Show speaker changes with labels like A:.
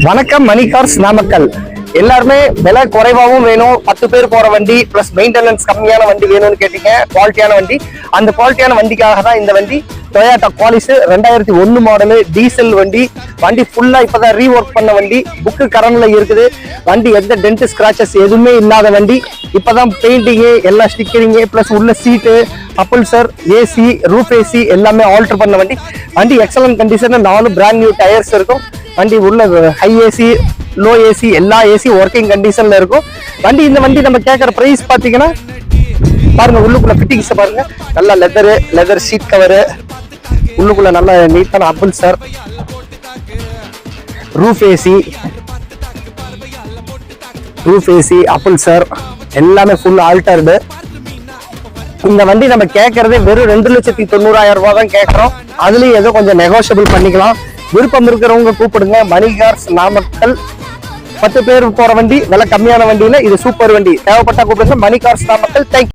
A: வணக்கம் மணி கார்ஸ் நாமக்கல். எல்லாருமே விலை குறைவாகவும் வேணும், 10 பேர் போற வண்டி பிளஸ் மெயின்டெனன்ஸ் கம்மியான வண்டி வேணும்னு கேட்டீங்க. குவாலிட்டியான வண்டி, அந்த குவாலிட்டியான வண்டிக்காக தான் இந்த வண்டி. டொயோட்டா குவாலிஸ் 2001 மாடலு டீசல் வண்டி. வண்டி ஃபுல்லா இப்பதான் ரீஒர்க் பண்ண வண்டி. புக்கு கரண்ட்ல இருக்குது. வண்டி எந்த டென்ட் ஸ்கிராச்சஸ் எதுவுமே இல்லாத வண்டி. இப்பதான் பெயிண்டிங்கு எல்லாம் ஸ்டிக்கரிங்கு பிளஸ் உள்ள சீட்டு அப்பல்சர் ஏசி ரூஃப் ஏசி எல்லாமே ஆல்டர் பண்ண வண்டி. வண்டி excellent condition, 4 brand new tyres இருக்கும். வண்டி உள்ள ஹை ஏசி லோ ஏசி எல்லா ஏசி ஒர்க்கிங் கண்டிஷன்ல இருக்கும் வண்டி. இந்த வண்டி நம்ம கேட்கற பிரைஸ் பாத்தீங்கன்னா பாருங்க, உள்ளுக்குள்ள ஃபிட்டிங்ஸ் பாருங்க, நல்ல லெதர் சீட் கவரு, உள்ளுக்குள்ள நல்ல நீட்டான அப்பல்சர் ரூஃப் ஏசி அப்பல்சர் எல்லாமே ஃபுல் ஆல்டர்டு. இந்த வண்டி நம்ம கேட்கறதே வெறும் 2,90,000 ரூபாய் தான் கேட்கறோம். அதுலயும் ஏதோ கொஞ்சம் நெகோஷியபிள் பண்ணிக்கலாம். விருப்பம் இருக்கிறவங்க கூப்பிடுங்க. மணி கார்ஸ் நாமக்கல். 10 பேர் போற வண்டி, விலை கம்மியான வண்டியில இது சூப்பர் வண்டி. தேவைப்பட்டா கூப்பிடுங்க. மணி கார்ஸ் நாமக்கல். தேங்க்யூ.